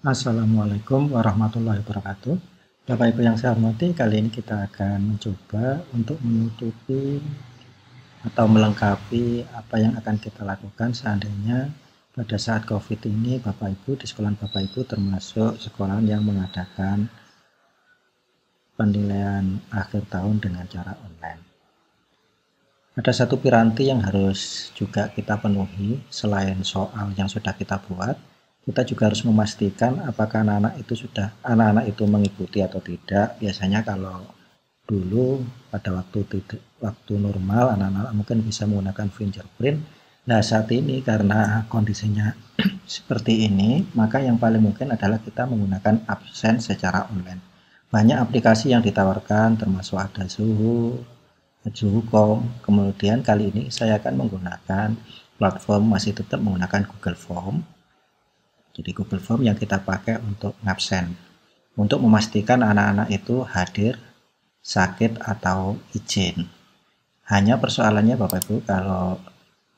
Assalamualaikum warahmatullahi wabarakatuh. Bapak Ibu yang saya hormati, kali ini kita akan mencoba untuk menutupi atau melengkapi apa yang akan kita lakukan seandainya pada saat COVID ini Bapak Ibu di sekolah Bapak Ibu termasuk sekolah yang mengadakan penilaian akhir tahun dengan cara online. Ada satu piranti yang harus juga kita penuhi selain soal yang sudah kita buat. Kita juga harus memastikan apakah anak-anak itu mengikuti atau tidak. Biasanya kalau dulu pada waktu normal anak-anak mungkin bisa menggunakan fingerprint. Nah, saat ini karena kondisinya seperti ini, maka yang paling mungkin adalah kita menggunakan absen secara online. Banyak aplikasi yang ditawarkan termasuk ada Zoom, kemudian kali ini saya akan menggunakan platform masih tetap menggunakan Google Form. Jadi Google Form yang kita pakai untuk ngabsen, untuk memastikan anak-anak itu hadir, sakit atau izin. Hanya persoalannya Bapak Ibu, kalau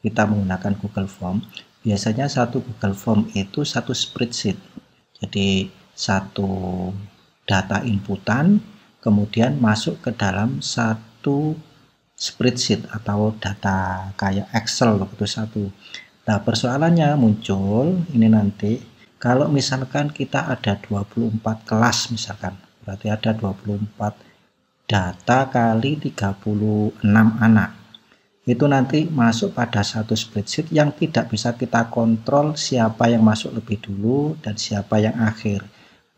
kita menggunakan Google Form, biasanya satu Google Form itu satu spreadsheet. Jadi satu data inputan, kemudian masuk ke dalam satu spreadsheet atau data kayak Excel begitu satu. Nah, persoalannya muncul ini nanti kalau misalkan kita ada 24 kelas misalkan, berarti ada 24 data kali 36 anak. Itu nanti masuk pada satu spreadsheet yang tidak bisa kita kontrol siapa yang masuk lebih dulu dan siapa yang akhir.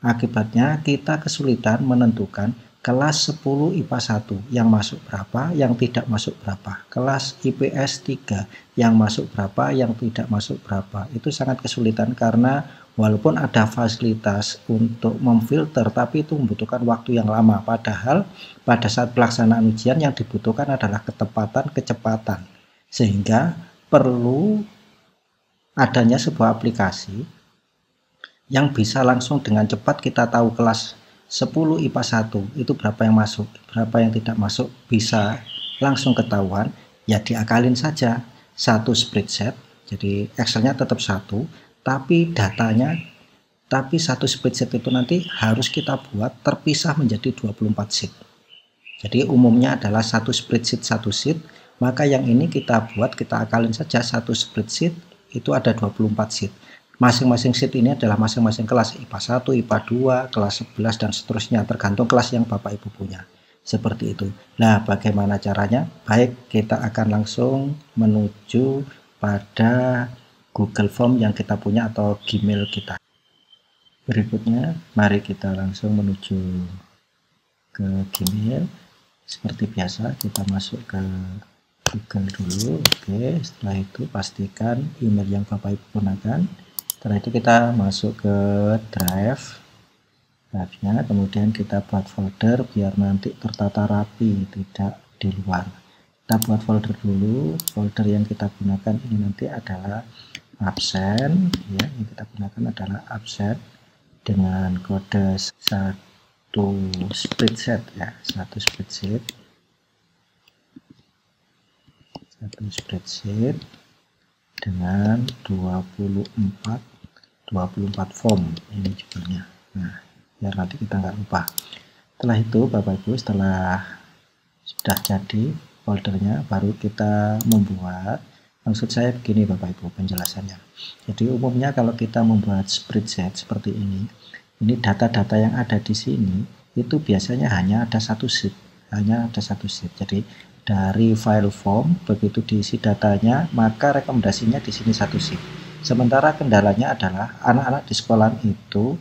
Akibatnya kita kesulitan menentukan kelas 10 IPA 1 yang masuk berapa, yang tidak masuk berapa. Kelas IPS 3 yang masuk berapa, yang tidak masuk berapa. Itu sangat kesulitan karena walaupun ada fasilitas untuk memfilter, tapi itu membutuhkan waktu yang lama. Padahal pada saat pelaksanaan ujian yang dibutuhkan adalah ketepatan, kecepatan. Sehingga perlu adanya sebuah aplikasi yang bisa langsung dengan cepat kita tahu kelas 10 IPA 1 itu berapa yang masuk, berapa yang tidak masuk, bisa langsung ketahuan. Ya diakalin saja satu spreadsheet, jadi Excelnya tetap satu, tapi satu spreadsheet itu nanti harus kita buat terpisah menjadi 24 sheet. Jadi umumnya adalah satu spreadsheet satu sheet, maka yang ini kita akalin saja satu spreadsheet itu ada 24 sheet. Masing-masing sheet ini adalah masing-masing kelas IPA 1, IPA 2, kelas 11 dan seterusnya, tergantung kelas yang Bapak Ibu punya. Seperti itu. Nah, bagaimana caranya? Baik, kita akan langsung menuju pada Google Form yang kita punya atau Gmail kita. Berikutnya, mari kita langsung menuju ke Gmail. Seperti biasa, kita masuk ke Google dulu. Oke, setelah itu pastikan email yang Bapak Ibu gunakan. Setelah itu kita masuk ke drive-nya, kemudian kita buat folder biar nanti tertata rapi, tidak di luar. Kita buat folder dulu. Folder yang kita gunakan ini nanti adalah absen, ya, yang kita gunakan adalah absen dengan kode satu spreadsheet, ya, satu spreadsheet dengan 24 form ini judulnya. Nah, biar nanti kita nggak lupa. Setelah itu Bapak Ibu, setelah sudah jadi foldernya, baru kita membuat. Maksud saya begini Bapak Ibu penjelasannya. Jadi umumnya kalau kita membuat spreadsheet seperti ini data-data yang ada di sini itu biasanya hanya ada satu sheet, Jadi dari file form begitu diisi datanya, maka rekomendasinya di sini satu sheet. Sementara kendalanya adalah anak-anak di sekolah itu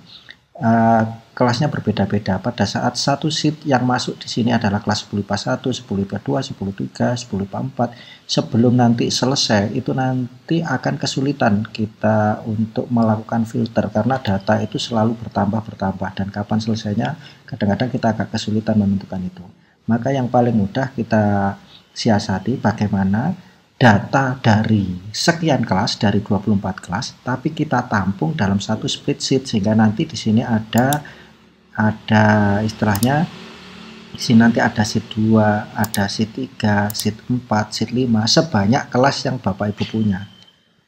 kelasnya berbeda-beda. Pada saat satu sheet yang masuk di sini adalah kelas 10 IPA 1, 10 IPA 2, 10 3, 10 IPA 4. Sebelum nanti selesai, itu nanti akan kesulitan kita untuk melakukan filter karena data itu selalu bertambah dan kapan selesainya kadang-kadang kita agak kesulitan menentukan itu. Maka yang paling mudah kita siasati bagaimana data dari sekian kelas, dari 24 kelas, tapi kita tampung dalam satu spreadsheet sehingga nanti di sini ada istilahnya di sini nanti ada sheet 2, ada sheet 3, sheet 4, sheet 5, sebanyak kelas yang Bapak Ibu punya.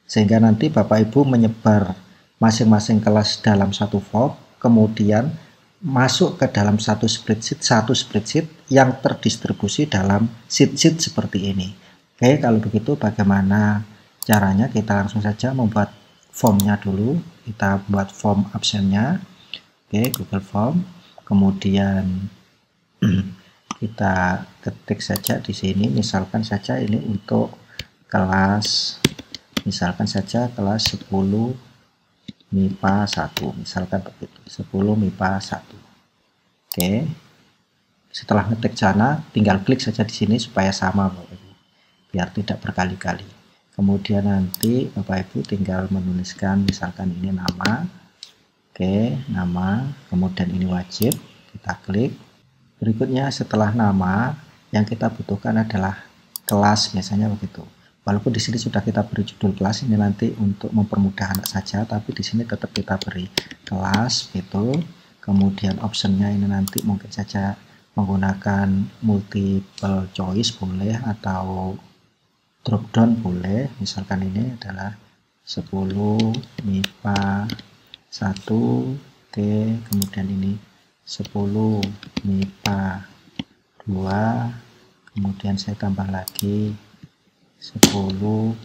Sehingga nanti Bapak Ibu menyebar masing-masing kelas dalam satu form, kemudian masuk ke dalam satu spreadsheet yang terdistribusi dalam sheet-sheet seperti ini. Oke, kalau begitu bagaimana caranya? Kita langsung saja membuat formnya dulu. Kita buat form absennya. Oke, Google Form. Kemudian kita ketik saja di sini, misalkan saja ini untuk kelas, misalkan saja kelas 10 MIPA 1, misalkan begitu, 10 MIPA 1. Oke, setelah ngetik sana tinggal klik saja di sini supaya sama Bapak Ibu, biar tidak berkali-kali. Kemudian nanti Bapak Ibu tinggal menuliskan misalkan ini nama. Oke, nama, kemudian ini wajib, kita klik. Berikutnya setelah nama yang kita butuhkan adalah kelas, biasanya begitu. Walaupun di sini sudah kita beri judul kelas, ini nanti untuk mempermudah anak saja, tapi di sini tetap kita beri kelas gitu. Kemudian optionnya ini nanti mungkin saja menggunakan multiple choice boleh, atau drop down boleh. Misalkan ini adalah 10 MIPA 1, oke, kemudian ini 10 MIPA 2, kemudian saya tambah lagi 10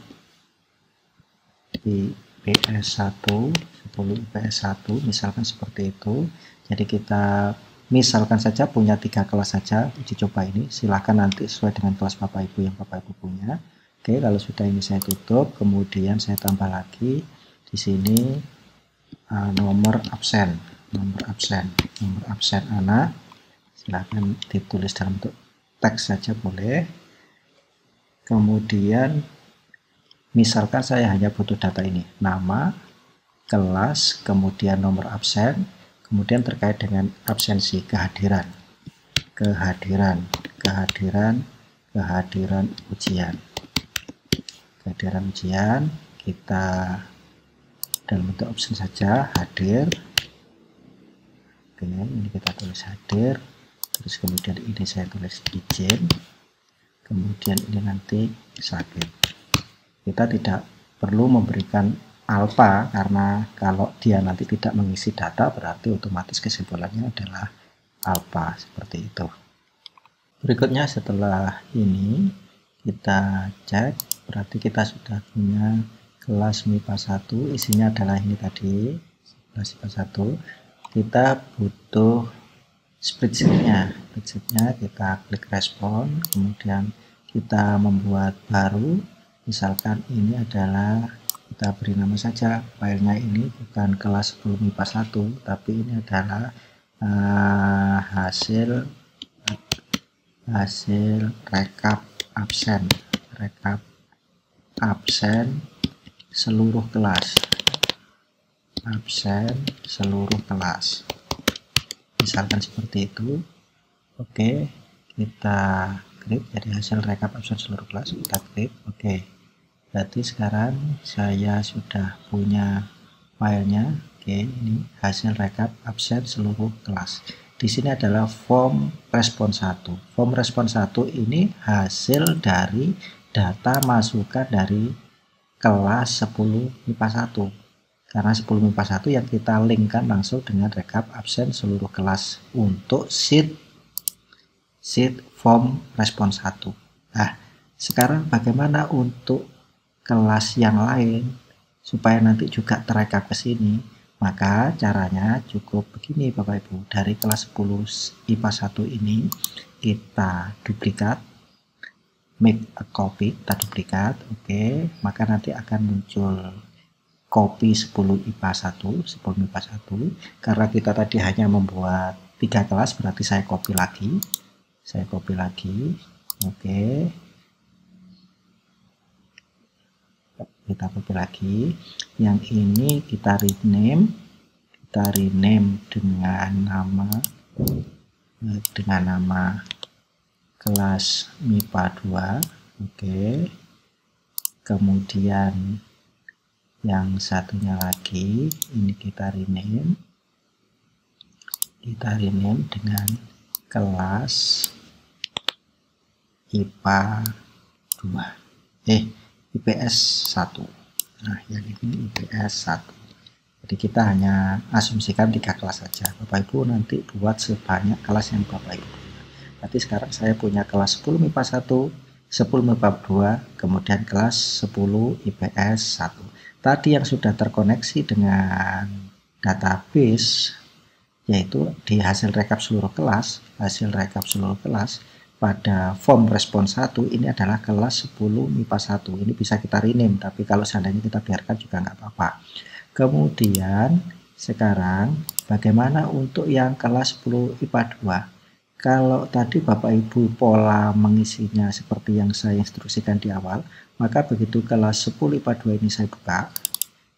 IPS 1, 10 IPS 1, misalkan seperti itu. Jadi kita misalkan saja punya 3 kelas saja uji coba ini, silahkan nanti sesuai dengan kelas Bapak Ibu yang Bapak Ibu punya. Oke, kalau sudah ini saya tutup, kemudian saya tambah lagi di sini nomor absen anak, silahkan ditulis dalam bentuk teks saja boleh. Kemudian misalkan saya hanya butuh data ini, nama, kelas, kemudian nomor absen, kemudian terkait dengan absensi, kehadiran ujian, kita dalam bentuk option saja, hadir. Oke, ini kita tulis hadir, terus kemudian ini saya tulis izin, kemudian ini nanti sakit. Kita tidak perlu memberikan alpha, karena kalau dia nanti tidak mengisi data berarti otomatis kesimpulannya adalah alpha, seperti itu. Berikutnya setelah ini kita cek, berarti kita sudah punya kelas MIPA 1, isinya adalah ini tadi, kelas MIPA 1. Kita butuh spreadsheetnya, kita klik respon, kemudian kita membuat baru, misalkan ini adalah, kita beri nama saja, filenya ini bukan kelas 10 MIPA 1, tapi ini adalah hasil rekap absen seluruh kelas, misalkan seperti itu. Oke, kita klik, jadi hasil rekap absen seluruh kelas, kita klik oke. Berarti sekarang saya sudah punya filenya. Oke, ini hasil rekap absen seluruh kelas. Di sini adalah form respon 1. Form respon 1 ini hasil dari data masukan dari kelas 10 MIPA 1. Karena 10 MIPA 1 yang kita linkkan langsung dengan rekap absen seluruh kelas untuk sheet form respon 1. Nah, sekarang bagaimana untuk kelas yang lain supaya nanti juga terekap ke sini? Maka caranya cukup begini Bapak Ibu. Dari kelas 10 IPA 1 ini kita duplikat, make a copy, kita duplikat. Oke, maka nanti akan muncul copy 10 IPA 1, 10 MIPA 1. Karena kita tadi hanya membuat 3 kelas, berarti saya copy lagi. Oke, kita copy lagi. Yang ini kita rename dengan nama kelas MIPA 2. Oke, kemudian yang satunya lagi ini kita rename dengan kelas IPA 2, IPS 1. Nah, yang ini IPS 1. Jadi kita hanya asumsikan 3 kelas saja. Bapak Ibu nanti buat sebanyak kelas yang Bapak Ibu punya. Berarti sekarang saya punya kelas 10 MIPA 1, 10 MIPA 2, kemudian kelas 10 IPS 1. Tadi yang sudah terkoneksi dengan database, yaitu di hasil rekap seluruh kelas, pada form respon 1 ini adalah kelas 10 MIPA 1. Ini bisa kita rename, tapi kalau seandainya kita biarkan juga nggak apa-apa. Kemudian sekarang bagaimana untuk yang kelas 10 IPA 2? Kalau tadi Bapak Ibu pola mengisinya seperti yang saya instruksikan di awal, maka begitu kelas 10 IPA 2 ini saya buka,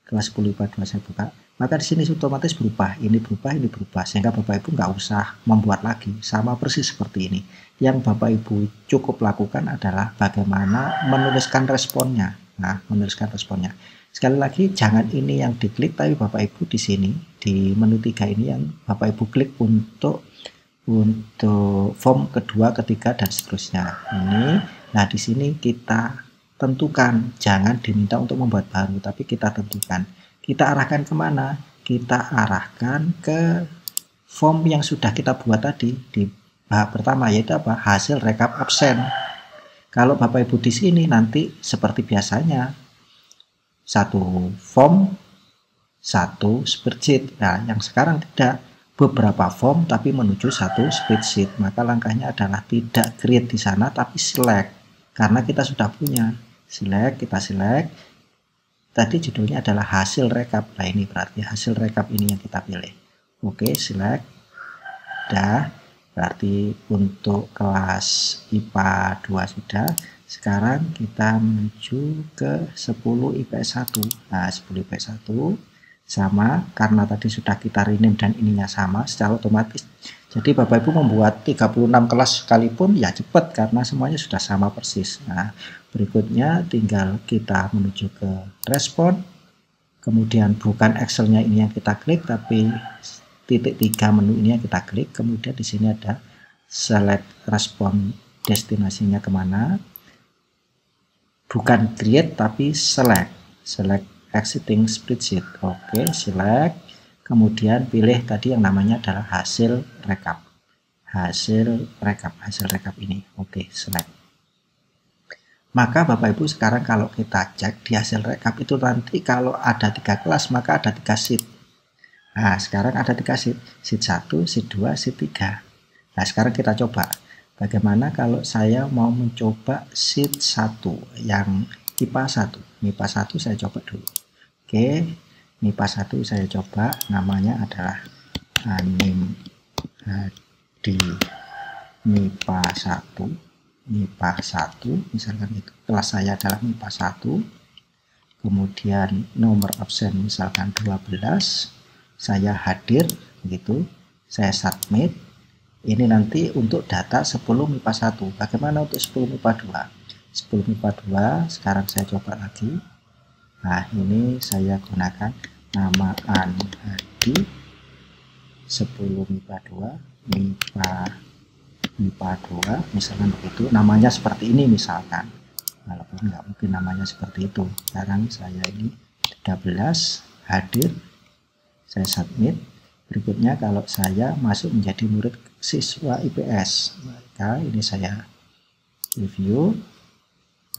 kelas 10 IPA 2 saya buka, maka di sini otomatis berubah, ini berubah, sehingga Bapak Ibu nggak usah membuat lagi, sama persis seperti ini. Yang Bapak Ibu cukup lakukan adalah bagaimana menuliskan responnya. Nah, menuliskan responnya. Sekali lagi, jangan ini yang diklik, tapi Bapak Ibu di sini, di menu 3 ini yang Bapak Ibu klik untuk form kedua, ketiga, dan seterusnya. Ini, nah di sini kita tentukan, jangan diminta untuk membuat baru, tapi kita tentukan. Kita arahkan kemana? Kita arahkan ke form yang sudah kita buat tadi di tahap pertama, yaitu apa? Hasil rekap absen. Kalau Bapak Ibu di sini nanti seperti biasanya, satu form, satu spreadsheet. Nah, yang sekarang tidak, beberapa form tapi menuju satu spreadsheet. Maka langkahnya adalah tidak create di sana tapi select. Karena kita sudah punya. Select, kita select. Tadi judulnya adalah hasil rekap. Nah, ini berarti hasil rekap ini yang kita pilih. Oke, select. Dah, berarti untuk kelas IPA 2 sudah. Sekarang kita menuju ke 10 IPS 1. Nah, 10 IPS 1 sama, karena tadi sudah kita rename dan ininya sama, secara otomatis. Jadi Bapak Ibu membuat 36 kelas sekalipun ya cepat, karena semuanya sudah sama persis. Nah, berikutnya tinggal kita menuju ke respon. Kemudian bukan Excel-nya ini yang kita klik, tapi titik 3 menu ini yang kita klik. Kemudian di sini ada select respon, destinasinya kemana. Bukan create tapi select exiting spreadsheet. Oke, select, kemudian pilih tadi yang namanya adalah hasil rekap ini. Oke, select. Maka Bapak Ibu sekarang kalau kita cek di hasil rekap itu nanti kalau ada 3 kelas maka ada 3 sheet. Nah, sekarang ada 3 sheet 1, sheet 2, sheet 3. Nah, sekarang kita coba bagaimana kalau saya mau mencoba sheet 1 yang MIPA 1. MIPA 1 saya coba dulu. Oke, MIPA 1 saya coba, namanya adalah Anim Hadi MIPA 1. MIPA 1, misalkan itu. Kelas saya adalah MIPA 1. Kemudian nomor absen misalkan 12. Saya hadir, begitu. Saya submit. Ini nanti untuk data 10 MIPA 1. Bagaimana untuk 10 MIPA 2? 10 MIPA 2, sekarang saya coba lagi. Nah, ini saya gunakan nama Hadi 10 MIPA 2, MIPA 2, misalkan begitu. Namanya seperti ini misalkan. Walaupun nggak mungkin namanya seperti itu. Sekarang saya ini 13, hadir. Saya submit. Berikutnya kalau saya masuk menjadi murid siswa IPS, maka ini saya review.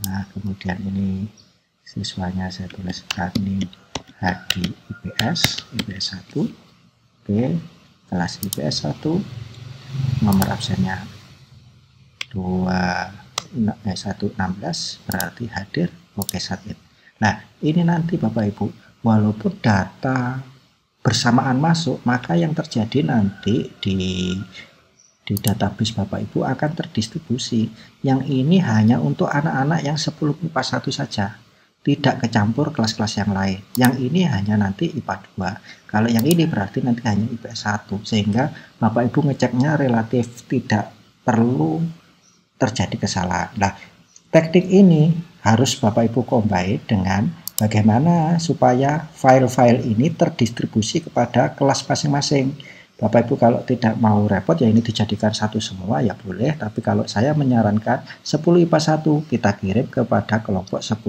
Nah, kemudian ini siswanya saya tulis Anim Hadi IPS 1. Oke, kelas IPS 1. Nomor absennya 116, berarti hadir. Oke, submit. Nah, ini nanti Bapak Ibu, walaupun data bersamaan masuk, maka yang terjadi nanti di database Bapak Ibu akan terdistribusi. Yang ini hanya untuk anak-anak yang 10 MIPA 1 saja, tidak kecampur kelas-kelas yang lain. Yang ini hanya nanti IPA 2. Kalau yang ini berarti nanti hanya IPS 1, sehingga Bapak Ibu ngeceknya relatif tidak perlu terjadi kesalahan. Nah, teknik ini harus Bapak Ibu combine dengan bagaimana supaya file-file ini terdistribusi kepada kelas masing-masing. Bapak Ibu kalau tidak mau repot ya ini dijadikan satu semua ya boleh, tapi kalau saya menyarankan 10 IPA 1 kita kirim kepada kelompok 10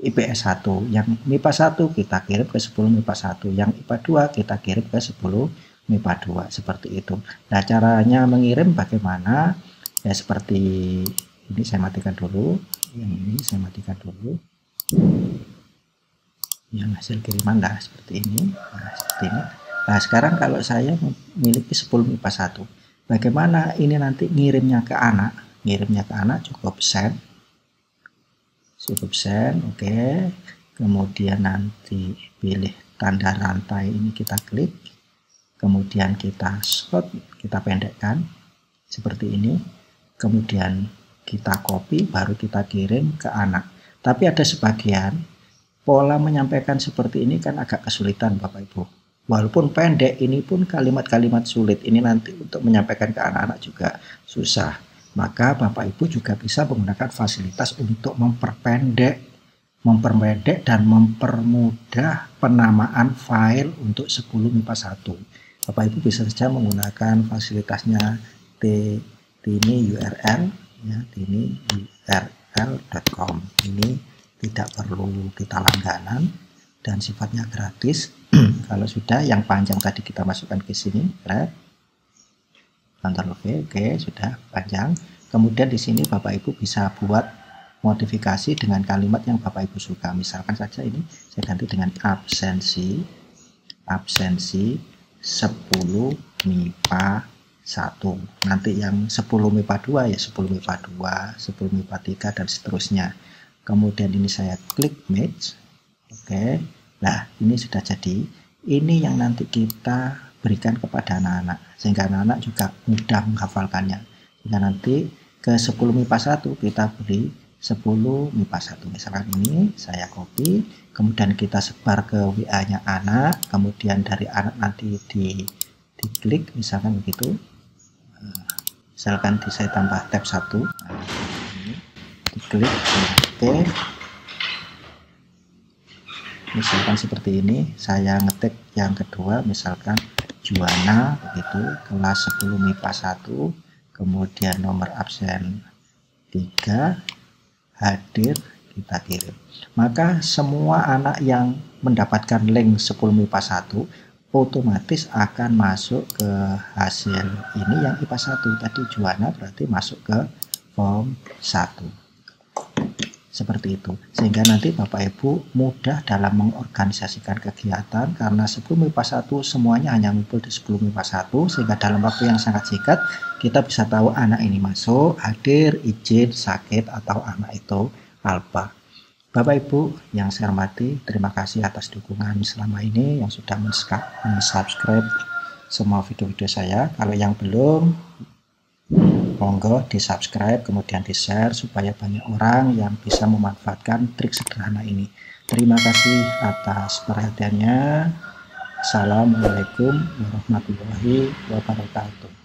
IPS 1, yang MIPA 1 kita kirim ke 10 MIPA 1, yang IPA 2 kita kirim ke 10 MIPA 2, seperti itu. Nah, caranya mengirim bagaimana? Ya seperti ini, saya matikan dulu, yang ini saya matikan dulu, yang hasil kiriman. Nah, seperti ini. Nah, seperti ini. Nah, sekarang kalau saya memiliki 10 MIPA 1, bagaimana ini nanti ngirimnya ke anak? Ngirimnya ke anak cukup send, oke. Kemudian nanti pilih tanda rantai ini, kita klik, kemudian kita short, kita pendekkan seperti ini, kemudian kita copy, baru kita kirim ke anak. Tapi ada sebagian pola menyampaikan seperti ini kan agak kesulitan Bapak Ibu. Walaupun pendek, ini pun kalimat-kalimat sulit. Ini nanti untuk menyampaikan ke anak-anak juga susah. Maka Bapak Ibu juga bisa menggunakan fasilitas untuk memperpendek dan mempermudah penamaan file untuk 10 MIPA 1. Bapak Ibu bisa saja menggunakan fasilitasnya tiniurl, ya, tiniurl.com. Ini tidak perlu kita langganan dan sifatnya gratis. Kalau sudah yang panjang tadi kita masukkan ke sini, Ctrl V, oke, sudah panjang. Kemudian di sini Bapak Ibu bisa buat modifikasi dengan kalimat yang Bapak Ibu suka. Misalkan saja ini saya ganti dengan absensi 10 MIPA 1. Nanti yang 10 MIPA 2 ya 10 MIPA 2, 10 MIPA 3 dan seterusnya. Kemudian ini saya klik match. Oke. Nah, ini sudah jadi. Ini yang nanti kita berikan kepada anak-anak, sehingga anak-anak juga mudah menghafalkannya. Sehingga nanti ke 10 MIPA 1 kita beri 10 MIPA 1. Misalkan ini saya copy, kemudian kita sebar ke WA-nya anak, kemudian dari anak nanti diklik, misalkan begitu. Misalkan saya tambah tab 1, ini diklik, oke. Misalkan seperti ini, saya ngetik yang kedua, misalkan Juwana, begitu, kelas 10 MIPA 1, kemudian nomor absen 3, hadir, kita kirim. Maka semua anak yang mendapatkan link 10 MIPA 1 otomatis akan masuk ke hasil ini yang IPA 1 tadi, Juwana, berarti masuk ke form 1. Seperti itu, sehingga nanti Bapak Ibu mudah dalam mengorganisasikan kegiatan, karena 10 MIPA 1 semuanya hanya ngumpul di 10 MIPA 1, sehingga dalam waktu yang sangat singkat kita bisa tahu anak ini masuk, hadir, izin, sakit, atau anak itu alpha. Bapak Ibu yang saya hormati, terima kasih atas dukungan selama ini yang sudah men-subscribe semua video-video saya. Kalau yang belum, monggo di subscribe, kemudian di share supaya banyak orang yang bisa memanfaatkan trik sederhana ini. Terima kasih atas perhatiannya. Assalamualaikum warahmatullahi wabarakatuh.